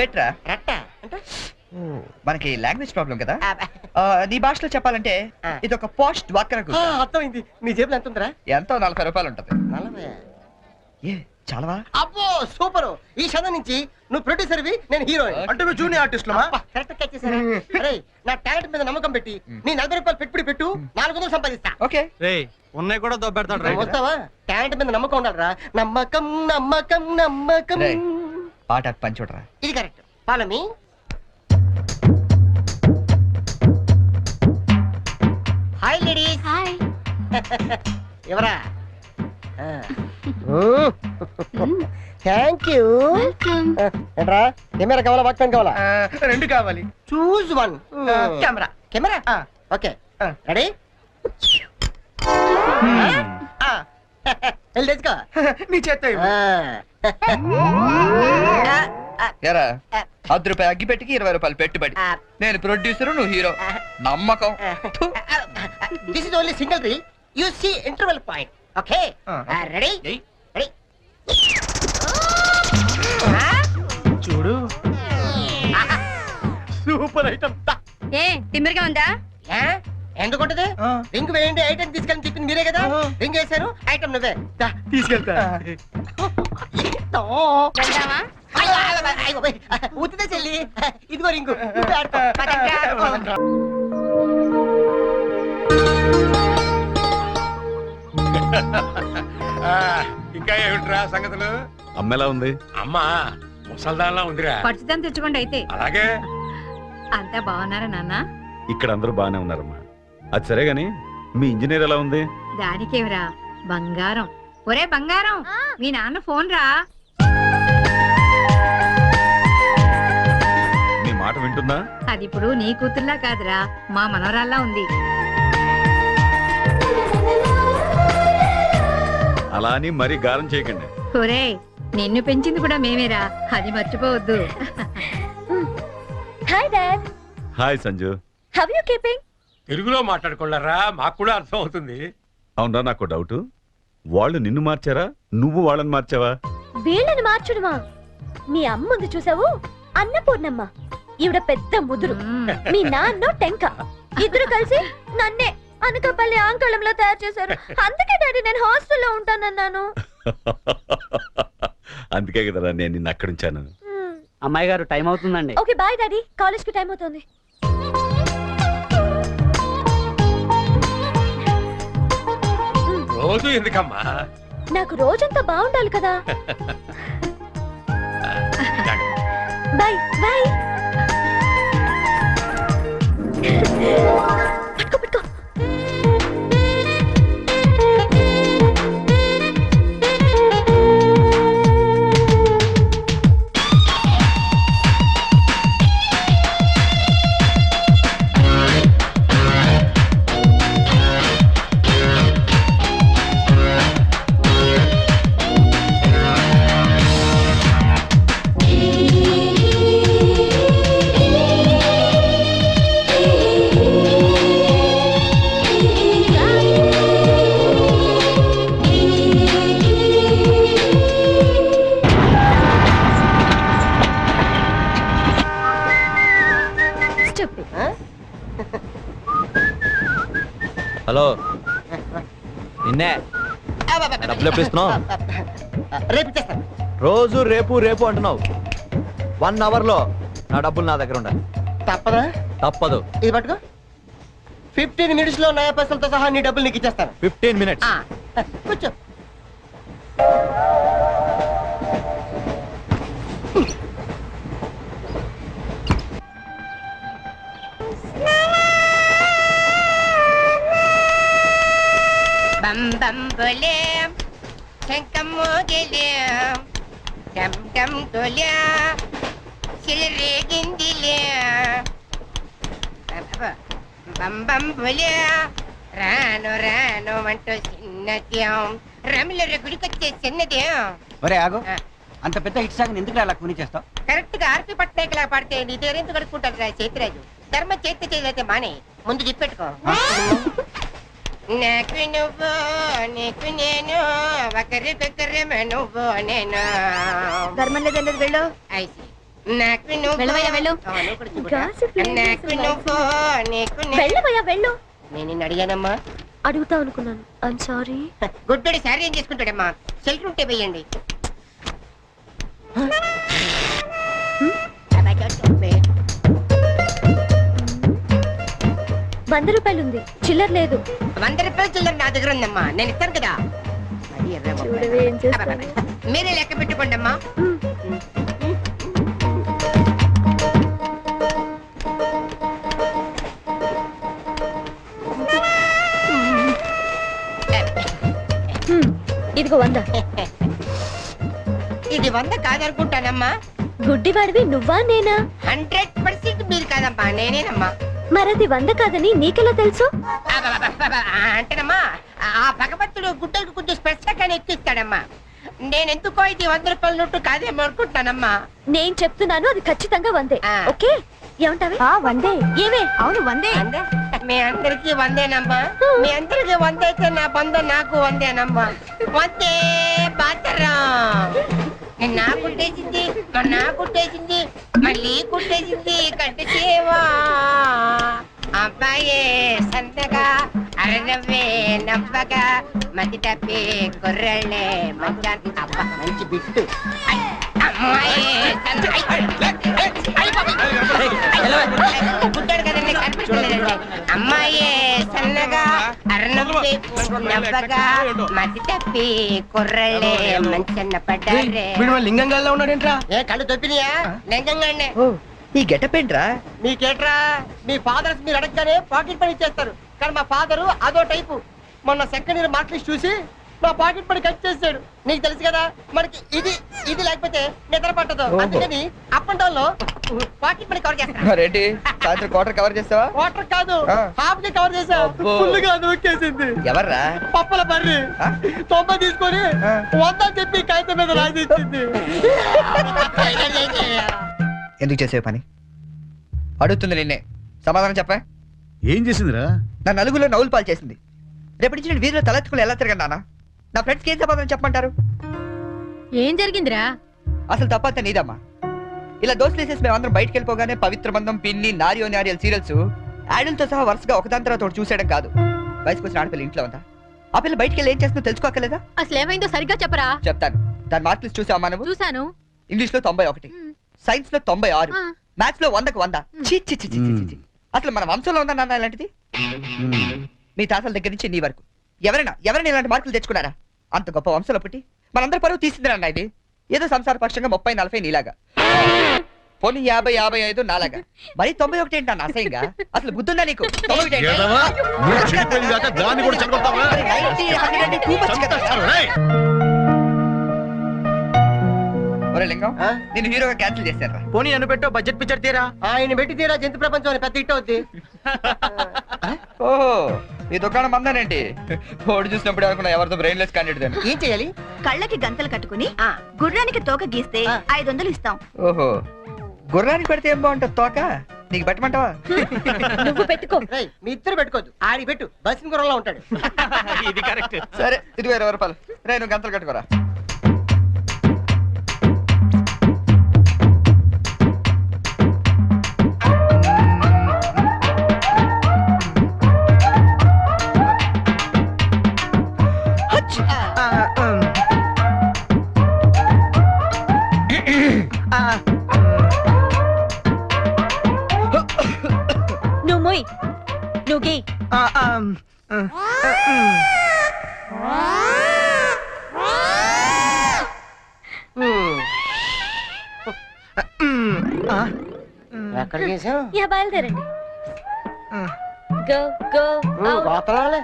Petra అంటే మనకి language problem కదా. నీ భాషలో చెప్పాలంటే ఇది ఒక పోస్ట్ డ్వాక్రా గుట్ట. అర్థమైంది. నీ జేబులో ఎంత ఉందిరా? ఎంతో 40 రూపాయలు ఉంటది. 40? ఏ చాలవా? అబ్బో సూపర్. ఈ క్షణం నుంచి నువ్వు ప్రొడ్యూసర్వి, నేను హీరోయిన్. అంటే నువ్వు జూనియర్ ఆర్టిస్ట్ కరెక్ట్ క్యాచ్ చేశారా? అరే నా టాలెంట్ మీద నమ్మకం పెట్టి నీ 40 రూపాయలు పెట్టుబడి పెట్టు, 400 సంపాదిస్తా. ఓకే ఉన్నాయి కూడా దొబ్బెడతాడు. వస్తావా? టాలెంట్ మీద నమ్మకం ఉండాలిరా. నమ్మకం నమ్మకం నమ్మకం. పాట పని చూడరా. ఇది correct. Follow me. Hi ladies. Hi. ఎవరా? Thank you. ఏంట్రా కెమెరా కావాలా వాక్మెన్ కావాలా? 2 కావాలి. Choose one. Camera. Camera okay. Ready? వెళ్ళేసుకో. నీ చేత ఎరా 10 రూపాయలు అగ్గి పెట్టికి 20 రూపాయలు పెట్టుబడి. నేను ప్రొడ్యూసర్, నువ్వు హీరో. నమ్మకం. This is only single reel. You see interval point. Okay ready? Ready. చూడు సూపర్ ఐటమ్. ఏ తిమ్మిరిగా ఉందా? ఎందుకుంటది? రింగ్ వేయండి ఐటమ్ తీసుకెళ్ళి చెప్పింది మీరే కదా. రింగ్ వేశారు, ఐటమ్ నువ్వే. తీసుకెళ్తా. వెళ్దామా? ఉత్తిదే చెల్లి. ఇదిగో రింగు. ఇంకా ఏమిట్రా సంగతులు? అమ్మెలా ఉంది? అమ్మా ముసల్దాన్లా ఉందిరా. పట్టుదం తెచ్చుకోండి అయితే. అలాగే. అంతా బాగున్నారా నాన్న? ఇక్కడ అందరూ బాగానే ఉన్నారమ్మా. అది సరే గాని మీ ఇంజనీర్ ఎలా ఉంది? దానికేమిరా బంగారం. ఒరే బంగారం, మీ నాన్న ఫోన్ రా. నీ మాట వింటుందా? అది ఇప్పుడు నీ కూతుర్లా కాదురా, మా మనవరాల్లా ఉంది. అలా అని మరీ గారం చేయకండి. ఒరే నిన్ను పెంచింది కూడా మేమేరా, అది మర్చిపోవద్దు. Hi dad. Hi Sanju. How you keeping? తెలుగులో మాట్లాడుకోలేరా, మాకు కూడా అర్థం అవుతుంది. అవునరా, నాకు డౌట్. వాళ్ళు నిన్ను మార్చారా, నువ్వు వాళ్ళని మార్చావా? వీళ్ళని మార్చడమా? మీ అమ్మ ఉంది చూసావు, అన్నపూర్ణమ్మ. ఈవిడ పెద్ద ముదురు, మీ నాన్న టెంక. ఇద్దరు కలిసి నన్నే అనకాపల్లి ఆంకళంలో తయారు చేశారు. అందుకే డాడీ నేను హాస్టల్లో ఉంటానన్నాను. అందుకే కదరా నేను నిన్ను అక్కడ ఉంచాను. అమ్మాయి గారు టైం అవుతుందండి. ఓకే బాయ్ డాడీ, కాలేజ్ కి టైం అవుతుంది. రోజు ఎందుకమ్మా? నాకు రోజంతా బాగుండాలి కదా. Bye bye. పట్టుకో పట్టుకో. హలో, నిన్నే డబ్బులు ఎప్పుడు ఇస్తున్నావు? రేపు ఇచ్చేస్తాను. రోజు రేపు రేపు అంటున్నావు. 1 అవర్ లో నా డబ్బులు నా దగ్గర ఉండాలి. తప్పదా? తప్పదు. ఇది పట్టుకో. 15 మినిట్స్ లో నయా పైసలతో సహా నీ డబ్బులు నీకు ఇచ్చేస్తాను. 15 మినిట్స్. కూర్చో. బం బం బోలే శంఖం మోగిలే డమ్ డమ్ డోలే సిలరేగిందిలే బం బం బోలే రాను రాను అంటూ చిన్నదేం రమిల గుడికొచ్చే చిన్నదేం. ఒరే ఆగు, అంత పెద్ద హిట్ సాంగ్ ఎందుకు అలా కొని చేస్తావు? కరెక్ట్ గా ఆర్పి పట్టేకలా పాడితే నీ పేరెందుకు కడుక్కుంటాడు రా చేతిరాజు. ధర్మ చేతి చేయలేతే మానే, ముందు చెప్పెట్టుకో. నాకు నువ్వు నీకు నేను ఒకరికొకరు నువ్వు నేను. ధర్మం లేదండి వెళ్ళు. ఐసి నాకు నువ్వు వెళ్ళవయ్యా, వెళ్ళు. ఆ, నువ్వు కూడా చూపురా. Gossip ఏం నాకు చేస్తున్నావు? నువ్వు నీకు నేను. వెళ్ళవయ్యా వెళ్ళు. నేను నిన్ను అడిగానమ్మా. అడుగుతా అనుకున్నాను. I'm sorry. గుడ్డోడి సారీ ఏం చేసుకుంటాడమ్మా? షెల్టర్ ఉంటే వేయండి. రూపాయలు ఉంది, చిల్లర లేదు. 100 రూపాయలు చిల్లర నా దగ్గర ఉందమ్మా, నేను ఇస్తాను కదా. మరి 20 చూడవే ఏం చేస్తాను. అబ్బబ్బబ్బ. మీరే లెక్క పెట్టుకోండి అమ్మా. ఇదిగో 100. ఇది 100 కాదనుకుంటానమ్మా. గుడ్డివాడివి నువ్వా నేనా? 100% మీరు కాదమ్మా, నేనేనమ్మా. మరది 100 కాదని నీకెలా తెలుసు? అబ్బబ్బబ్బబ్బ. అంటేనమ్మా, ఆ భగవంతుడు గుడ్డలకు కొంచెం స్పెషల్గానే ఎక్కిస్తాడమ్మా. నేనెందుకో ఇది 100 రూపాయల నోటు కాదేమో అనుకుంటానమ్మా. నేను చెప్తున్నాను, అది ఖచ్చితంగా 100. ఆ. ఓకే, ఏమంటావే? 100. ఏమే? అవును 100. అందే? మీ అందరికి 100ఏనమ్మా. మీ అందరికి 100 అయితే నా బంధం నాకు 100ఏనమ్మా. 100 బాతరం. నా కుట్టేసింది, నా కుట్టేసింది, మళ్ళీ కుట్టేసింది కంటి సేవా. అబ్బాయే సంతగా అరనవ్వే నవ్వగా మతి తప్పి కుర్రళ్ళే మంచానికి. అబ్బా మంచి బిట్టు. గుడ్డాడు కదండి, కనిపించలేదండి. అమ్మాయే సన్నగా అరనవ్వే నవ్వగా మతి తప్పి కుర్రళ్ళే మంచన్న పడ్డారే. లింగంగా ఉన్నాడేంట్రా? ఏ కళ్ళు తప్పినాయా? లింగంగానే. ఓ ఈ గెటప్ ఏంట్రా? మీకేట్రా, మీ ఫాదర్స్ మీరు అడగగానే పాకెట్ పని ఇచ్చేస్తారు, కానీ మా ఫాదరు అదో టైపు. మొన్న సెకండ్ ఇయర్ మార్క్ లిస్ట్ చూసి నా పాకెట్ పని కట్ చేసాడు. నీకు తెలుసు కదా, మనకి ఇది ఇది లేకపోతే నిద్ర పట్టదు. అందుకని అప్ అండ్ డౌన్ లో పాకెట్ పని కవర్ చేస్తా. రెడ్డి సాయంత్రం క్వార్టర్ కవర్ చేస్తావా? వాటర్ కాదు, ఆ. హాఫ్ కి కవర్ చేసా. అబ్బో. ఫుల్గా నూకేసింది. ఎవర్రా? పప్పల బర్రి ఆ? 90 తీసుకొని ఆ. 100 చెప్పి కాగితం మీద రాసి ఇచ్చింది. ఎందుకు చేసే పని? అడుగుతుంది నిన్నే, సమాధానం చెప్పా. ఏం చేసిందిరా? నా నలుగులో నవ్వులు పాలు చేసింది. రేపటి నుంచి నేను వీధిలో తలెత్తుకుని ఎలా తిరగను నాన్న? నా ఫ్రెండ్స్కి ఏం సమాధానం చెప్పమంటారు? ఏం జరిగిందిరా? అసలు తప్పంతా నీదమ్మా. ఇలా దోస్తులు వేసేసి మేమందరం బయటికి వెళ్ళిపోగానే పవిత్ర బంధం, పిన్ని, నారియో నారియల్ సీరియల్స్ యాడల్తో సహా వరుసగా ఒకదాని తర్వాత ఒకటి చూసేయడం కాదు. వయసుకు వచ్చిన ఆడపిల్ల ఇంట్లో ఉందా? ఆ పిల్ల బయటికి వెళ్ళి ఏం చేస్తుందో తెలుసుకోకలేదా? అసలు ఏమైందో సరిగ్గా చెప్పరా? చెప్తాను. దాని మార్క్ లిస్ట్ చూసావా నువ్వు? చూసాను. ఇంగ్లీష్ లో 91, సైన్స్ లో 96, మ్యాథ్స్ లో 100కు 100. ఛీ, ఛీ, ఛీ, ఛీ, ఛీ, ఛీ. అసలు మన వంశంలో ఉందా నాన్న ఇలాంటిది? మీ తాతల దగ్గర నుంచి నీ వరకు ఎవరైనా ఇలాంటి మార్కులు తెచ్చుకున్నారా? అంత గొప్ప వంశంలో పుట్టి మనందరి పరువు తీసింది నాన్న ఇది. ఏదో సంసార పక్షంగా 30-40 నీలాగా, పోనీ 50-55 నాలాగా, మరి 91 ఏంటి నాన్న అసహ్యంగా? అసలు బుద్ధుందా నీకు? 91 ఏంటి? ఏదవా? నువ్వు చెడిపోయిన దాకా దాన్ని కూడా చెడగొడతావా? మరి 90, 100 అంటే too much కదా. ఒరే లింగం, ఆ? నేను హీరోగా క్యాన్సిల్ చేశాను. పోనీ నన్ను పెట్టో బడ్జెట్ పిక్చర్ తీరా. ఆయన పెట్టి తీరా జంతు ప్రపంచం అని పెద్ద హిట్ అవుద్ది. ఓహో, ఈ దుకాణం మందానేంటి? ఓడి చూసినప్పుడు అనుకున్నా ఎవరితో బ్రెయిన్లెస్ క్యాండిడేట్ అని. ఏం చేయాలి? కళ్ళకి గంతలు కట్టుకుని గుర్రానికి తోక గీస్తే 500 ఇస్తాం. ఓహో, గుర్రానికి పెడితే ఏం బాగుంటుంది తోక? నీకు పెట్టమంటావా? నువ్వు పెట్టుకో. రేయ్, మీ ఇద్దరు పెట్టుకోవద్దు, ఆడి పెట్టు, బస్సు గుర్రంలో ఉంటాడు. ఇది కరెక్ట్. సరే, ఇదిగో 20 రూపాయలు. రే నువ్వు గంతలు కట్టుకోరా. నువ్వు మొయ్, నువ్వు గీ. ఎక్కడ చేసావు? యా, బయలుదేరండి. Go go out. గోతరాలే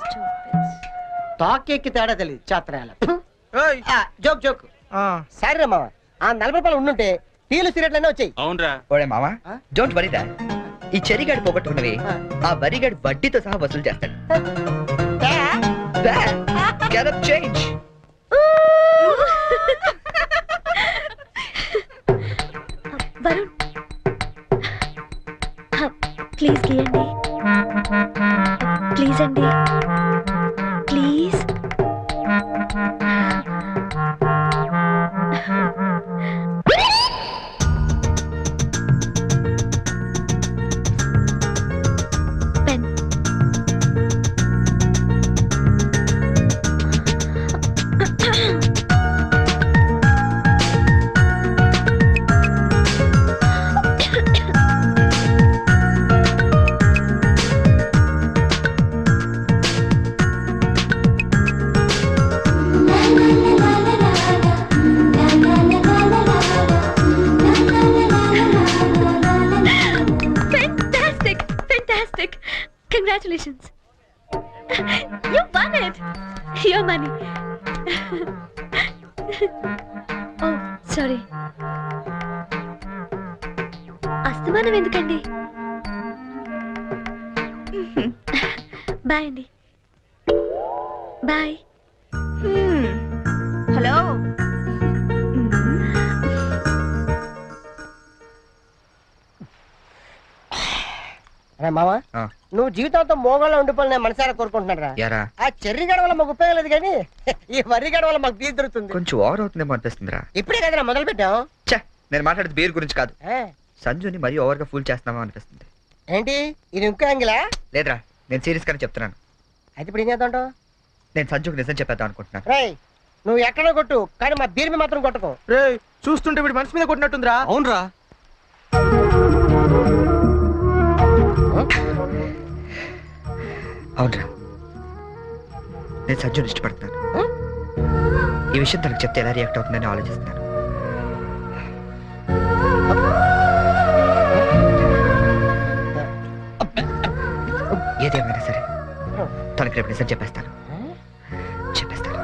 Stupid. తాకెక్కి తేడా తెలియదు చాత్రాల. Joke joke. సరే మామ, ఆ 40 రూపాయలు ఉండుంటే టీలు సిగరెట్లనే వచ్చాయి. అవునరా. ఓడే మామా, ఆ? డోంట్ వరీ దా. ఈ చెరిగాడు పోగొట్టుకున్నవి ఆ వరిగాడు వడ్డీతో సహా వసూలు చేస్తాడు. Get up change. Varun, please గీయండి. ప్లీజ్ అండి, ప్లీజ్. యో మనీ. ఓ సారీ. అస్తమానం ఎందుకండి? బాయ్ అండి. బాయ్. హలో రే మామ ఆ. నువ్వు జీవితంతో మోగంలో ఉండిపోయి నేను మనసారా కోరుకుంటున్నాను రా. యారా ఆ చెర్రి గడ వల్ల మాకు ఉపయోగం లేదు కానీ ఈ వరి గడ వల్ల మాకు తీసి దొరుకుతుంది. కొంచెం ఓవర్ అవుతుందేమో అనిపిస్తుందిరా. ఇప్పుడే కదా మొదలు పెట్టాం. ఛే, నేను మాట్లాడేది బీర్ గురించి కాదు. సంజుని మరీ ఓవర్ గా ఫూల్ చేస్తున్నామో అనిపిస్తుంది. ఏంటి ఇది ఇంకో యాంగిలా? లేదురా, నేను సీరియస్ గానే చెప్తున్నాను. అయితే ఇప్పుడు ఏం చేద్దాం? నేను సంజుకు నిజం చెప్పేద్దాం అనుకుంటున్నాను. రేయ్ నువ్వు ఎక్కడో కొట్టు కానీ మా బీర్ మీద మాత్రం కొట్టకు. రే చూస్తుంటే వీడి మనసు మీద కొట్టినట్టుందిరా. అవునరా. అవునరా, నేను సంజుని ఇష్టపడుతున్నాను. ఈ విషయం తనకు చెప్తే ఎలా రియాక్ట్ అవుతుందని ఆలోచిస్తున్నాను. ఏదేమైనా సరే తనకి రేపు నిజం చెప్పేస్తాను.